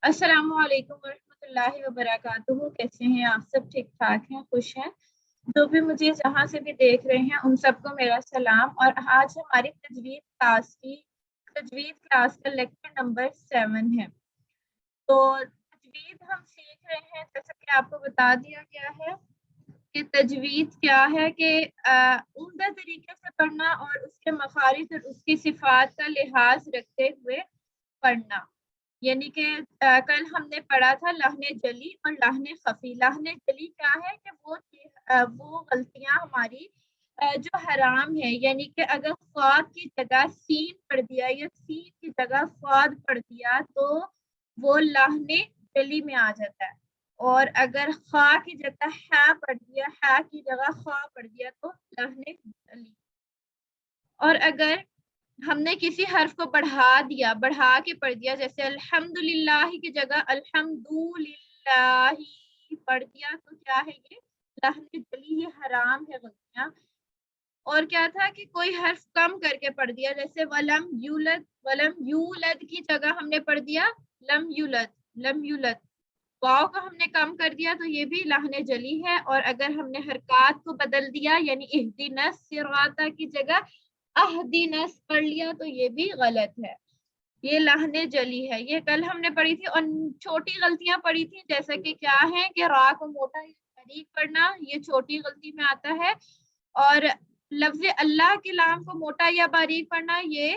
السلام علیکم ورحمۃ اللہ وبرکاتہ. کیسے ہیں آپ سب؟ ٹھیک ٹھاک ہیں؟ خوش ہیں؟ جو بھی مجھے جہاں سے بھی دیکھ رہے ہیں ان سب کو میرا سلام. اور آج ہماری تجوید کلاس کا لیکچر نمبر 7 ہے. تو تجوید ہم سیکھ رہے ہیں، جیسا کہ آپ کو بتا دیا گیا ہے کہ تجوید کیا ہے کہ عمدہ طریقے سے پڑھنا اور اس کے مخارج اور اس کی صفات کا لحاظ رکھتے ہوئے پڑھنا. یعنی کہ کل ہم نے پڑھا تھا لہن جلی اور لہن خفی. لہن جلی کیا ہے کہ وہ غلطیاں ہماری جو حرام ہے، یعنی کہ اگر فواد کی جگہ سین پڑھ دیا یا سین کی جگہ فواد پڑھ دیا تو وہ لہن جلی میں آ جاتا ہے. اور اگر خا کی جگہ ہا پڑھ دیا، ہا کی جگہ خا پڑھ دیا تو لہن جلی. اور اگر ہم نے کسی حرف کو بڑھا کے پڑھ دیا، جیسے الحمدللہ کی جگہ الحمدللہ پڑھ دیا تو کیا ہے؟ یہ لہن جلی، یہ حرام ہے غلطیاں. اور کیا تھا کہ کوئی حرف کم کر کے پڑھ دیا، جیسے ولم یولد کی جگہ ہم نے پڑھ دیا لم یولد. واو کو ہم نے کم کر دیا تو یہ بھی لہن جلی ہے. اور اگر ہم نے حرکات کو بدل دیا، یعنی اہدنا الصراط کی جگہ اہدنا پڑھ لیا تو یہ بھی غلط ہے، یہ لہن جلی ہے. یہ کل ہم نے پڑھی تھی. اور چھوٹی غلطیاں پڑھی تھی، جیسا کہ کیا ہے کہ را کو موٹا یا باریک پڑھنا، یہ چھوٹی غلطی میں آتا ہے. اور لفظ اللہ کے لام کو موٹا یا باریک پڑھنا، یہ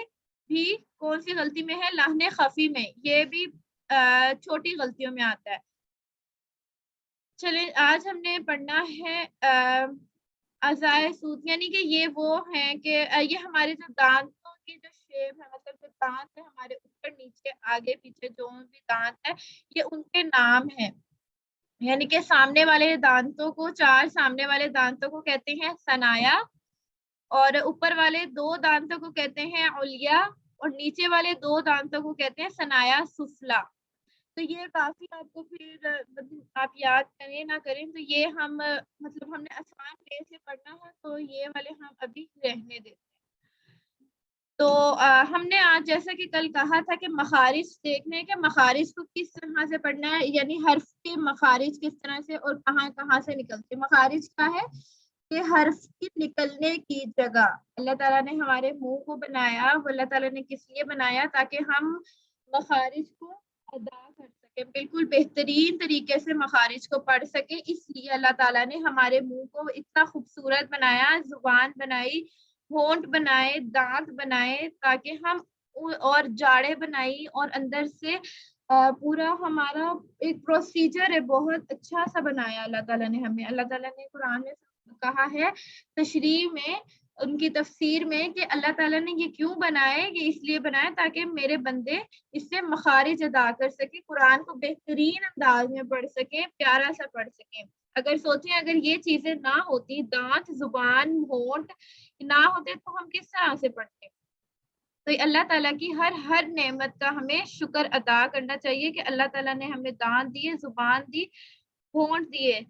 بھی کون سی غلطی میں ہے؟ لہن خفی میں. یہ بھی چھوٹی غلطیوں میں آتا ہے. چلیں آج ہم نے پڑھنا ہے ازائے سود، یعنی کہ یہ وہ ہیں کہ یہ ہمارے جو دانتوں کی جو شیپ ہے، مطلب جو دانت ہے ہمارے اوپر نیچے آگے پیچھے جو بھی دانت ہے یہ ان کے نام ہیں. یعنی کہ سامنے والے دانتوں کو، چار سامنے والے دانتوں کو کہتے ہیں ثنایا، اور اوپر والے دو دانتوں کو کہتے ہیں علیا، اور نیچے والے دو دانتوں کو کہتے ہیں ثنایا سفلا. تو یہ کافی آپ کو پھر آپ یاد کریں نہ کریں تو یہ ہم ہم نے آسان وے سے پڑھنا ہے، تو یہ والے ہم ابھی رہنے دیتے ہیں. تو ہم نے آج جیسا کہ کل کہا تھا کہ مخارج دیکھنے کہ مخارج کو کس طرح سے پڑھنا ہے، یعنی حرف کے مخارج کس طرح سے اور کہاں کہاں سے نکلتے. مخارج کیا ہے کہ حرف کی نکلنے کی جگہ اللہ تعالیٰ نے ہمارے منہ کو بنایا، وہ اللہ تعالیٰ نے کس لیے بنایا؟ تاکہ ہم مخارج کو ادا کر سکیں، بالکل بہترین طریقے سے مخارج کو پڑھ سکیں. اس لیے اللہ تعالیٰ نے ہمارے منہ کو اتنا خوبصورت بنایا، زبان بنائی، ہونٹ بنائے، دانت بنائے، تاکہ ہم اور جاڑے بنائی، اور اندر سے پورا ہمارا ایک پروسیجر ہے بہت اچھا سا بنایا اللہ تعالیٰ نے ہمیں. اللہ تعالیٰ نے قرآن میں کہا ہے تشریح میں، ان کی تفسیر میں، کہ اللہ تعالیٰ نے یہ کیوں بنائے؟ یہ اس لیے بنائے تاکہ میرے بندے اس سے مخارج ادا کر سکے، قرآن کو بہترین انداز میں پڑھ سکے، پیارا سا پڑھ سکے. اگر سوچیں اگر یہ چیزیں نہ ہوتی، دانت، زبان، ہونٹ نہ ہوتے تو ہم کس طرح سے پڑھتے؟ تو اللہ تعالیٰ کی ہر نعمت کا ہمیں شکر ادا کرنا چاہیے کہ اللہ تعالیٰ نے ہمیں دانت دیے، زبان دی، ہونٹ دیے،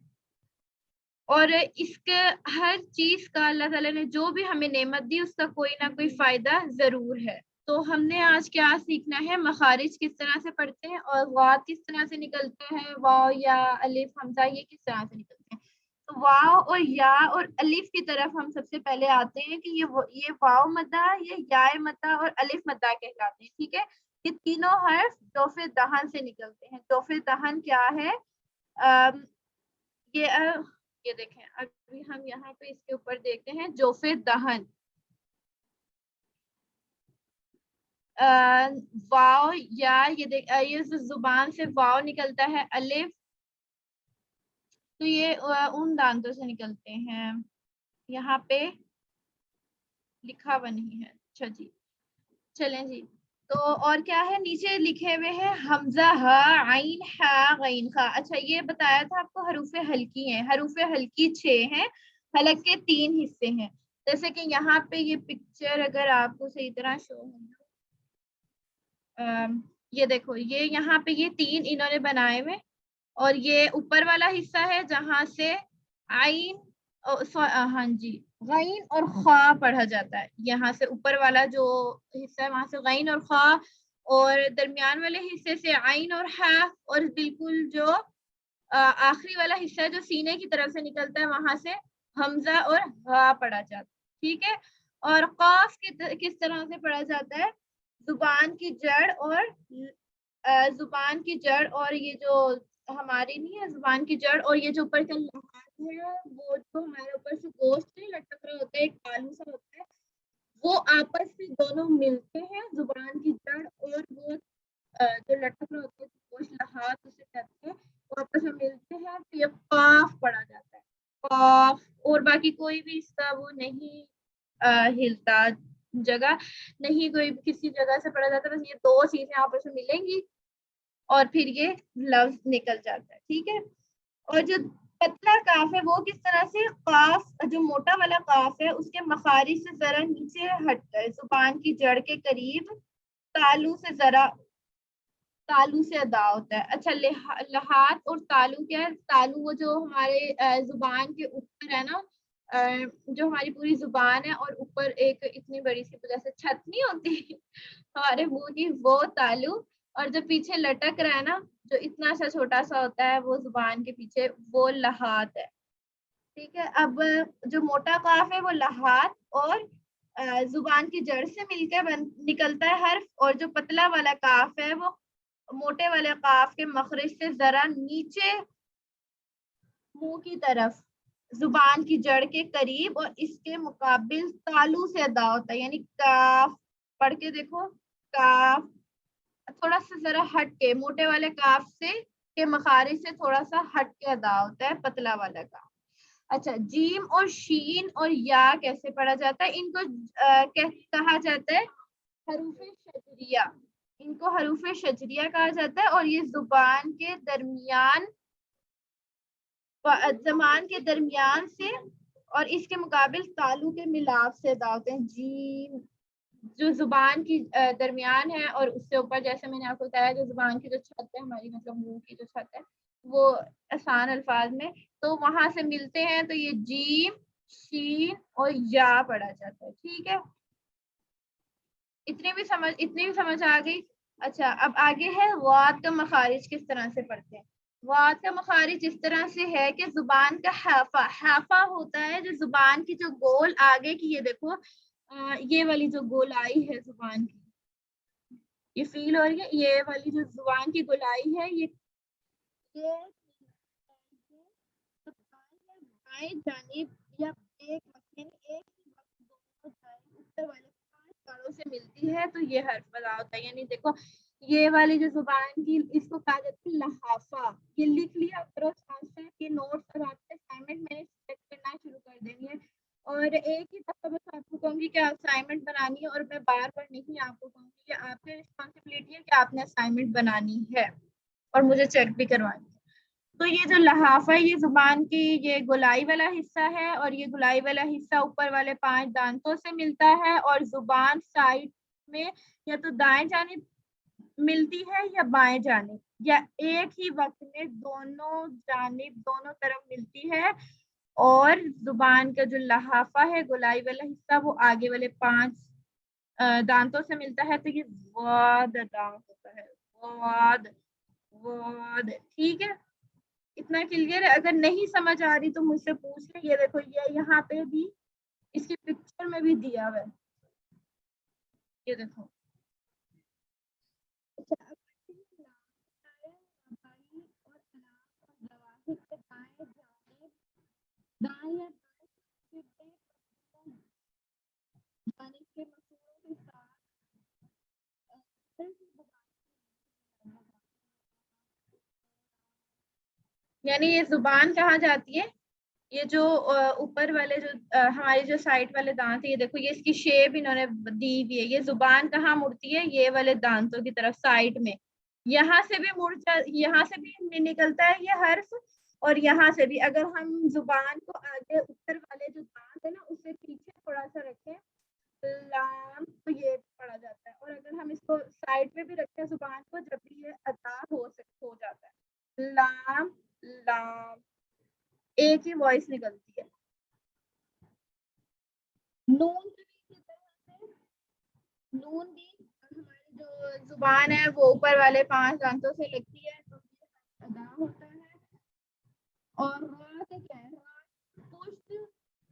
اور اس کے ہر چیز کا اللہ تعالیٰ نے جو بھی ہمیں نعمت دی اس کا کوئی نہ کوئی فائدہ ضرور ہے. تو ہم نے آج کیا سیکھنا ہے؟ مخارج کس طرح سے پڑھتے ہیں، اور واو کس طرح سے نکلتا ہے، واو یا الف حمزہ یہ کس طرح سے نکلتے ہیں. تو واو اور یا اور الف کی طرف ہم سب سے پہلے آتے ہیں کہ یہ واو مدہ، یہ یا مدہ اور الف مدہ کہلاتے ہیں. ٹھیک ہے، یہ تینوں حرف جوف دہن سے نکلتے ہیں. جوف دہن کیا ہے؟ یہ دیکھیں، ابھی ہم یہاں پہ اس کے اوپر دیکھتے ہیں جوف دہن. واو یا یہ زبان سے واو نکلتا ہے، الف تو یہ ان دانتوں سے نکلتے ہیں. یہاں پہ لکھا ہوا نہیں ہے. اچھا جی، چلیں جی. تو اور کیا ہے؟ نیچے لکھے ہوئے ہیں حمزہ، ہا، عین، ہا، غین، خا. اچھا یہ بتایا تھا آپ کو حروف ہلکی ہیں. حروف ہلکی 6 ہیں، حلق کے 3 حصے ہیں. جیسے کہ یہاں پہ یہ پکچر اگر آپ کو صحیح طرح شو ہو، یہ دیکھو، یہ یہاں پہ یہ 3 انہوں نے بنائے ہوئے، اور یہ اوپر والا حصہ ہے جہاں سے عین، ہاں جی، غین اور خا پڑھا جاتا ہے. یہاں سے اوپر والا جو حصہ ہے وہاں سے غین اور خا اور درمیان والے حصے سے عین اور ہا، اور بالکل جو آخری والا حصہ جو سینے کی طرف سے نکلتا ہے وہاں سے حمزہ اور ہا پڑھا جاتا ہے. ٹھیک ہے. اور قاف کس طرح سے پڑھا جاتا ہے؟ زبان کی جڑ اور یہ جو ہماری نہیں ہے زبان کی جڑ اور یہ جو اوپر کا لحاظ ہے وہ جو ہمارے اوپر سے گوشت لٹک رہا ہوتا ہے ایک تالو سا ہوتا ہے وہ آپس میں دونوں ملتے ہیں زبان کی جڑ اور وہ جو لٹک رہا ہوتا ہے گوشت لحاظ اسے کہتے ہیں وہ آپس میں ملتے ہیں تو یہ قاف پڑھا جاتا ہے. قاف. اور باقی کوئی بھی اس کا وہ نہیں ہلتا جگہ نہیں کوئی کسی جگہ سے پڑھا جاتا ہے. بس یہ دو چیزیں آپس میں ملیں گی اور پھر یہ لفظ نکل جاتا ہے. ٹھیک ہے. اور جو پتلا کاف ہے وہ کس طرح سے قاف جو موٹا والا قاف ہے اس کے مخارج سے ذرا نیچے ہٹتا ہے زبان کی جڑ کے قریب تالو سے ادا ہوتا ہے. اچھا لحاظ اور تالو کیا ہے؟ تالو وہ جو ہمارے زبان کے اوپر ہے نا جو ہماری پوری زبان ہے اور اوپر ایک اتنی بڑی سی جیسے چھت نہیں ہوتی ہمارے منہ کی وہ تالو اور جو پیچھے لٹک رہا ہے نا جو اتنا سا چھوٹا سا ہوتا ہے وہ زبان کے پیچھے وہ لحاظ ہے. ٹھیک ہے. اب جو موٹا قاف ہے وہ لحاظ اور زبان کی جڑ سے مل کے نکلتا ہے حرف اور جو پتلا والا قاف ہے وہ موٹے والے قاف کے مخرج سے ذرا نیچے منہ کی طرف زبان کی جڑ کے قریب اور اس کے مقابل تالو سے ادا ہوتا ہے. یعنی کاف پڑھ کے دیکھو کاف تھوڑا سا ذرا ہٹ کے موٹے والے کاف سے کے مخارج سے تھوڑا سا ہٹ کے ادا ہوتا ہے پتلا والا کاف. اچھا جیم اور شین اور یا کیسے پڑھا جاتا ہے؟ ان کو کہا جاتا ہے حروف شجریہ. ان کو حروف شجریہ کہا جاتا ہے اور یہ زبان کے درمیان سے اور اس کے مقابل تالو کے ملاپ سے ادا ہوتے ہیں. جیم جو زبان کی درمیان ہے اور اس سے اوپر جیسے میں نے آپ کو بتایا جو زبان کی جو چھت ہے ہماری مطلب منہ کی جو چھت ہے وہ آسان الفاظ میں تو وہاں سے ملتے ہیں تو یہ جیم شین اور یا پڑھا جاتا ہے. ٹھیک ہے. اتنی بھی سمجھ آ گئی. اچھا اب آگے ہے واد کا مخارج کس طرح سے پڑھتے ہیں. واد کا مخارج اس طرح سے ہے کہ زبان کا حافہ ہوتا ہے جو زبان کی جو گول آگے کی یہ دیکھو یہ والی جو گولائی ہے زبان کی یہ فیل ہو رہی ہے یہ والی جو زبان کی گولائی ہے یہ بائیں جانب یا ایک اوپر والے 5 تاروں سے ملتی ہے تو یہ حرف ادا ہوتا ہے. یعنی دیکھو یہ والی جو زبان کی اس کو کہا جاتا ہے لحافہ. یہ لکھ لیا کرو یہ نوٹس اور آپ کے اسائنمنٹ میں چیک کرنا شروع کر دیں گے اور ایک ہی دفعہ بس آپ کو کہوں گی کہ اسائنمنٹ بنانی ہے اور میں بار بار نہیں آپ کو کہوں گی کہ آپ کی رسپانسبلٹی ہے کہ آپ نے اسائنمنٹ بنانی ہے اور مجھے چیک بھی کروانی ہے. تو یہ جو لحافہ ہے یہ زبان کی یہ گولائی والا حصہ ہے اور یہ گولائی والا حصہ اوپر والے 5 دانتوں سے ملتا ہے اور زبان سائڈ میں یا تو دائیں جانب ملتی ہے یا بائیں جانب یا ایک ہی وقت میں دونوں جانب دونوں طرف ملتی ہے اور زبان کا جو لحافہ ہے گولائی والا حصہ وہ آگے والے 5 دانتوں سے ملتا ہے تو یہ واد دانت ہوتا ہے. واد واد. ٹھیک ہے. اتنا کلیئر ہے. اگر نہیں سمجھ آ رہی تو مجھ سے پوچھ لیں. یہ دیکھو یہ یہاں پہ بھی اس کی پکچر میں بھی دیا ہوا ہے یہ دیکھو. یعنی یہ زبان کہاں جاتی ہے یہ جو اوپر والے جو ہماری جو سائڈ والے دانت یہ دیکھو یہ اس کی شیپ انہوں نے دی ہوئی ہے. یہ زبان کہاں مڑتی ہے یہ والے دانتوں کی طرف سائڈ میں یہاں سے بھی یہاں سے بھی نکلتا ہے یہ حرف اور یہاں سے بھی. اگر ہم زبان کو آگے اوپر والے جو دانت ہے نا اس سے پیچھے تھوڑا سا رکھیں لام تو یہ پڑھا جاتا ہے اور اگر ہم اس کو سائڈ میں بھی رکھیں زبان کو جب بھی یہ ادا ہو جاتا ہے لام لام ایک ہی وائس نکلتی ہے. نون نون بھی ہمارے جو زبان ہے وہ اوپر والے 5 دانتوں سے لگتی ہے تو یہ ادا ہوتا ہے. اور را کے کیا ہے, پشت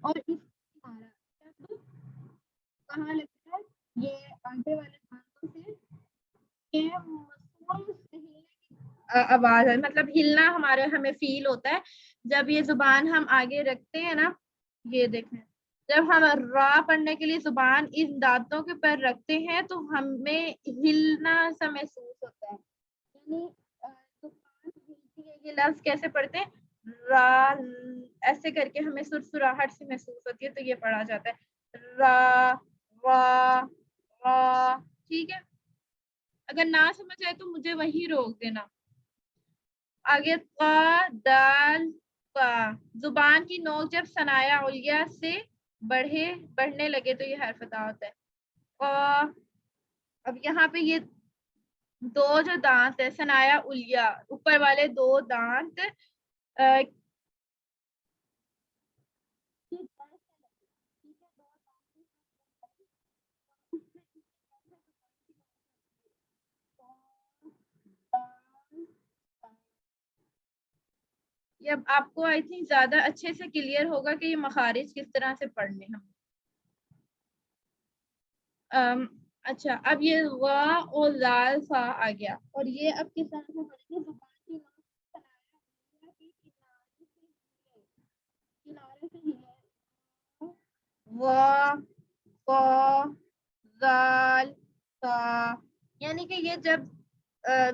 اور اس کنارہ کہاں لگتا ہے, یہ آگے والے دانتوں سے. یہ آواز ہے, مطلب ہلنا ہمیں فیل ہوتا ہے جب یہ زبان ہم آگے رکھتے ہیں نا. یہ دیکھیں جب ہم را پڑھنے کے لیے زبان ان دانتوں کے پر رکھتے ہیں تو ہمیں ہلنا سا محسوس ہوتا ہے. یعنی زبان ہلتی ہے, یہ لفظ کیسے پڑھتے ہیں, را ایسے کر کے ہمیں سرسراہٹ سے محسوس ہوتی ہے تو یہ پڑھا جاتا ہے را را را. ٹھیک ہے, اگر نہ سمجھ آئے تو مجھے وہی روک دینا. آگے قا دال قا, زبان کی نوک جب ثنایا علیہ سے بڑھنے لگے تو یہ حرف ادا ہوتا ہے. قا, اب یہاں پہ یہ دو جو دانت ہے ثنایا علیہ, اوپر والے 2 دانت یہ اب آپ کو آئی تھنک زیادہ اچھے سے کلیئر ہوگا کہ یہ مخارج کس طرح سے پڑھنے ہیں. اچھا, اب یہ وا اور لال فا آ گیا, اور یہ اب کس طرح سے پڑھیں گے, زبان کی کنارے سے ہلے وا قا ذال تا, یعنی کہ یہ جب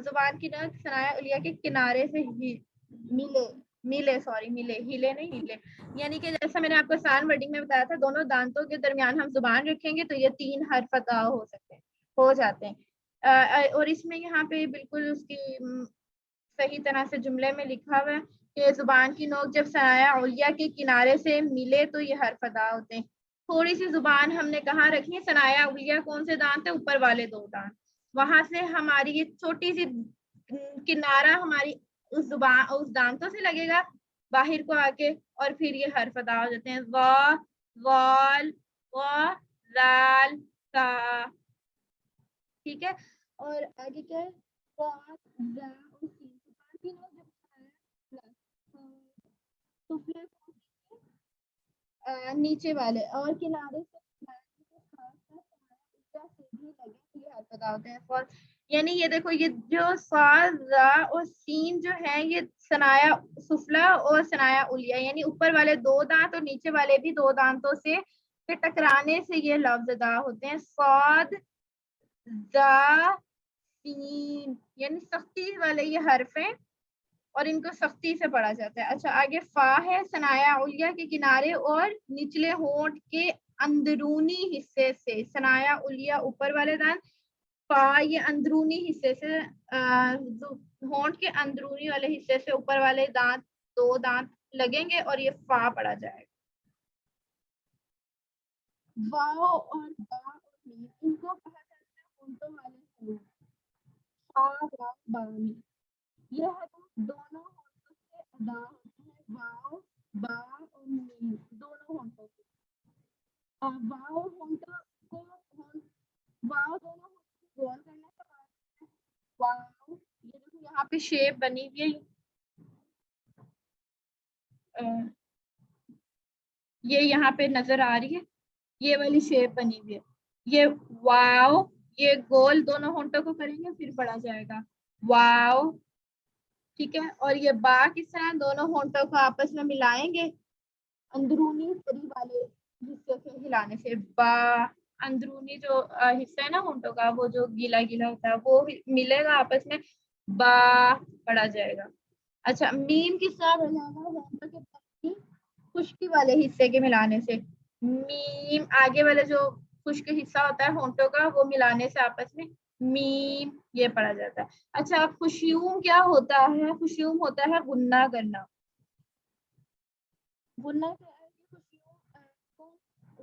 زبان کی نوک ثنایا علیہ کے کنارے سے ہلے نہیں, یعنی کہ جیسا میں نے آپ کو آسان ورڈنگ میں بتایا تھا, دونوں دانتوں کے درمیان ہم زبان رکھیں گے تو یہ 3 حرف ادا ہو جاتے ہیں. اور اس میں یہاں پہ بالکل اس کی صحیح طرح سے جملے میں لکھا ہوا ہے کہ زبان کی نوک جب ثنایا علیہ کے کنارے سے ملے تو یہ حرف ادا ہوتے ہیں. تھوڑی سی زبان ہم نے کہاں رکھی ہے, ثنایا علیہ کون سے دانت ہے, اوپر والے 2 دانت, وہاں سے ہماری یہ چھوٹی سی کنارہ ہماری اس دانتوں سے لگے گا باہر کو آ کے, اور پھر یہ حرف ادا ہو جاتے ہیں وا وال وا لال کا. ٹھیک ہے, اور آگے کیا ہے, نیچے والے اور کنارے سے یعنی یہ دیکھو, یہ جو صاد را اور سین جو ہے یہ ثنایا سفلا اور ثنایا علیہ یعنی اوپر والے 2 دانت اور نیچے والے بھی 2 دانتوں سے ٹکرانے سے یہ لفظ ادا ہوتے ہیں. صاد ذا سین, یعنی سختی والے یہ حرف ہیں اور ان کو سختی سے پڑھا جاتا ہے. اچھا, آگے فا ہے ثنایا علیہ کے کنارے اور نچلے ہونٹ کے اندرونی حصے سے, ثنایا علیہ اوپر والے دانت, فا یہ اندرونی حصے سے, ہونٹ کے اندرونی والے حصے سے اوپر والے دانت 2 دانت لگیں گے اور یہ فا پڑھا جائے گا. واو اور با اور میم ان کو کہا جاتا ہے ہونٹوں والے حروف. فا را با میم یہ حروف دونوں ہونٹوں سے ادا ہوتے ہیں, واو با اور میم دونوں ہونٹوں سے. واو ہونٹوں کو واو دونوں ہونٹوں کو گول کرنے کے بعد واو, یہ دیکھو یہاں پہ شیپ بنی ہوئی ہے, یہ یہاں پہ نظر آ رہی ہے, یہ والی شیپ بنی ہوئی ہے. یہ واو, یہ گول دونوں ہونٹوں کو کریں گے پھر پڑھا جائے گا واو. ٹھیک ہے, اور یہ با کس طرح, دونوں ہونٹوں کو آپس میں ملائیں گے اندرونی قریب والے حصے سے ہلانے سے. با اندرونی جو حصہ ہے نا ہونٹوں کا, وہ جو گیلا گیلا ہوتا ہے وہ ملے گا آپس میں, با پڑھا جائے گا. اچھا, میم کس طرح بنانا, ہونٹوں کے خشکی والے حصے کے ملانے سے, میم آگے والے جو خشک حصہ ہوتا ہے ہونٹوں کا وہ ملانے سے آپس میں میم, یہ پڑھا جاتا ہے. اچھا, خشیوم کیا ہوتا ہے, خشیوم ہوتا ہے غنہ کرنا. غنہ کیا ہے,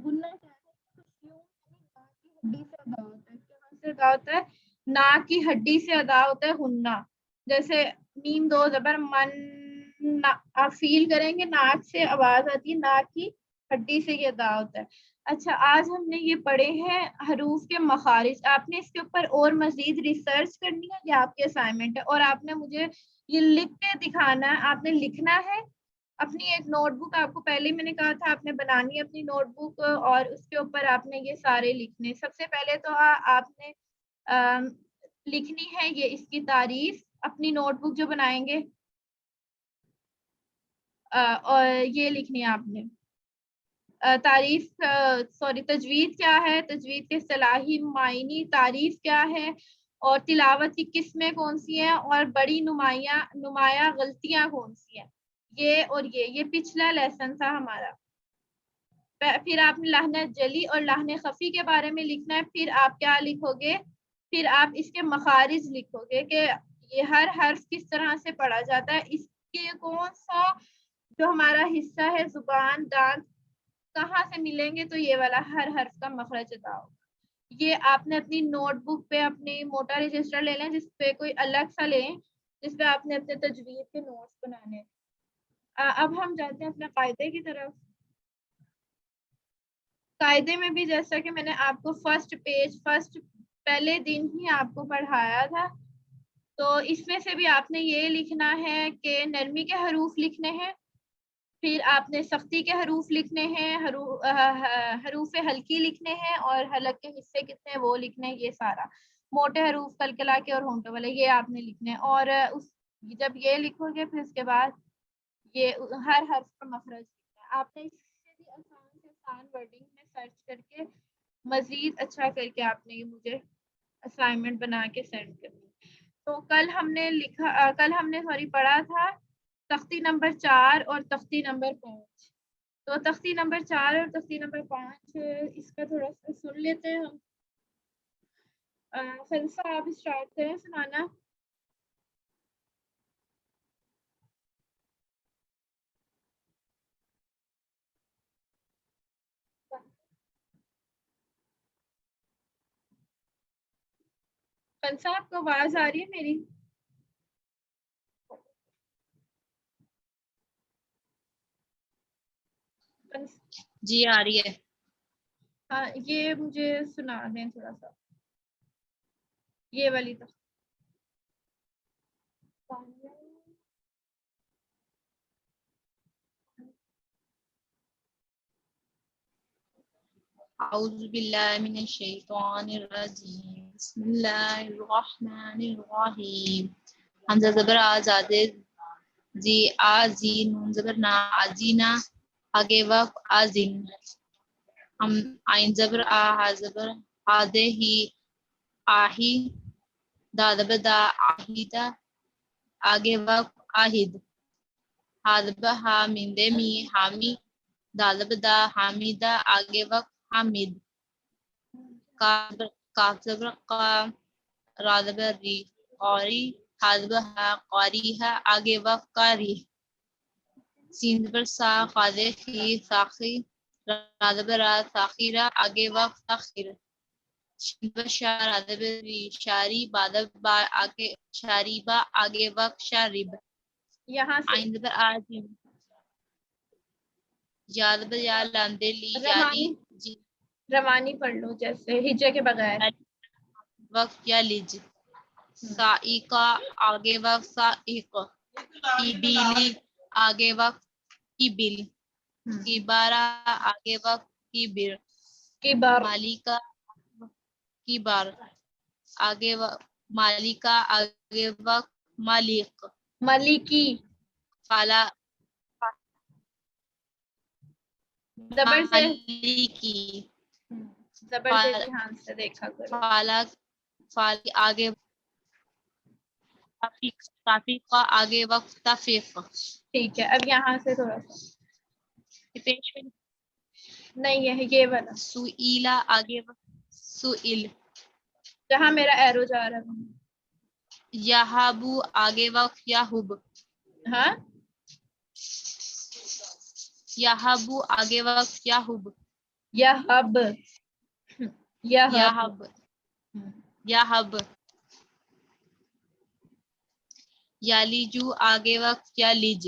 غنہ کیا ہے, خشیوم ہڈی سے ادا ہوتا ہے, کہاں سے ادا ہوتا ہے, ناک کی ہڈی سے ادا ہوتا ہے غنہ. جیسے میم 2 زبر من, آپ فیل کریں گے ناک سے آواز آتی ہے, ناک کی ہڈی سے یہ ادا ہوتا ہے. اچھا آج ہم نے یہ پڑھے ہیں حروف کے مخارج. آپ نے اس کے اوپر اور مزید ریسرچ کرنی ہے, یہ آپ کے اسائنمنٹ ہے, اور آپ نے مجھے یہ لکھ کے دکھانا ہے. آپ نے لکھنا ہے اپنی ایک نوٹ بک, آپ کو پہلے میں نے کہا تھا آپ نے بنانی ہے اپنی نوٹ بک, اور اس کے اوپر آپ نے یہ سارے لکھنے. سب سے پہلے تو آپ نے لکھنی ہے یہ اس کی تعریف اپنی نوٹ بک جو بنائیں گے, اور یہ لکھنی ہے آپ نے تعریف تجوید کیا ہے, تجوید کے اصطلاحی معنی, تعریف کیا ہے, اور تلاوت کی قسمیں کون سی ہیں, اور بڑی نمایاں غلطیاں کون سی ہیں. یہ پچھلا لیسن تھا ہمارا. پھر آپ نے لہنہ جلی اور لہنہ خفی کے بارے میں لکھنا ہے. پھر آپ کیا لکھو گے, پھر آپ اس کے مخارج لکھو گے کہ یہ ہر حرف کس طرح سے پڑھا جاتا ہے, اس کے کون سا جو ہمارا حصہ ہے زبان دانت کہاں سے ملیں گے, تو یہ والا ہر حرف کا مخرج ادا ہوگا. یہ آپ نے اپنی نوٹ بک پہ اپنی موٹا رجسٹر لے لیں, جس پہ کوئی الگ سا لیں جس پہ آپ نے اپنے تجوید کے نوٹس بنانے. اب ہم جاتے ہیں اپنے قاعدے کی طرف. قاعدے میں بھی جیسا کہ میں نے آپ کو فرسٹ پہلے دن ہی آپ کو پڑھایا تھا, تو اس میں سے بھی آپ نے یہ لکھنا ہے کہ نرمی کے حروف لکھنے ہیں, پھر آپ نے سختی کے حروف لکھنے ہیں, حروف ہلکی لکھنے ہیں, اور حلق کے حصے کتنے ہیں وہ لکھنے ہیں. یہ سارا موٹے حروف کلکلا کے اور ہونٹوں والے یہ آپ نے لکھنے ہیں. اور جب یہ لکھو گے پھر اس کے بعد یہ ہر حرف کا مخرج لکھنا ہے. آپ نے اس سے بھی آسان سے آسان ورڈنگ میں سرچ کر کے مزید اچھا کر کے آپ نے یہ مجھے اسائنمنٹ بنا کے سینڈ کرنی. تو کل ہم نے پڑھا تھا تختی نمبر 4 اور تختی نمبر 5. تو تختی نمبر 4 اور تختی نمبر 5 اس کا تھوڑا سا سن لیتے ہیں ہم. فلسفہ آپ اسٹارٹ کریں سنانا. فلسفہ آپ کو آواز آ رہی ہے میری؟ جی آ رہی ہے. ہاں یہ مجھے سنا دیں تھوڑا سا, یہ والی تختی. اعوذ باللہ من الشیطان الرجیم, بسم اللہ الرحمن الرحیم. حمزہ زبر آزاد جی آزی, نون زبر نا آجینا, آگے وقف آزین. عین زبر آ, ہا زبر آدے ہی, آہی, دا زبر دا آہیدہ, آگے وقف آہد. حاضب ہا مندے می, حامی, دالب دا حامیدہ, آگے وقت حامد. کاف زبر قا, را زبر ری, قاری, حاضب ہا قاری ہے, آگے وقت قاری. سین زبر سا, خاضے خی, ساخی, را زبر را, ساخیرہ, آگے وقت تاخیر. شین زبر شا, را زبر ری, شاری, بادب با, آگے شاریبہ, آگے وقت شارب. یہاں سے عین زبر آجم, یا زبر یا, لاندے لی, یالی, روانی پڑھ لو جیسے ہجے کے بغیر. وقت یا لج. سائقہ, آگے وقت سائق. ایبیلی, آگے وقت ایبل. کبارہ, آگے وقت کبر. مالکہ, کبار, آگے وقت مالکہ, آگے وقت مالک. ملکی, فالا, زبر سے مالکی, زبر سے دھیان سے دیکھا کرو. فالا, فالی, آگے تافیق کا, آگے وقت تفیق. ٹھیک ہے, اب یہاں سے تھوڑا سا پیش میں نہیں ہے یہ والا سئیلا, آگے وقت سئل. جہاں میرا ایرو جا رہا ہے. یہابو, آگے وقت یاہب. ہاں یہابو, آگے وقت یاہب. یہب, یہب, یہب, یہب. یالیجو, آگے وقت یالج.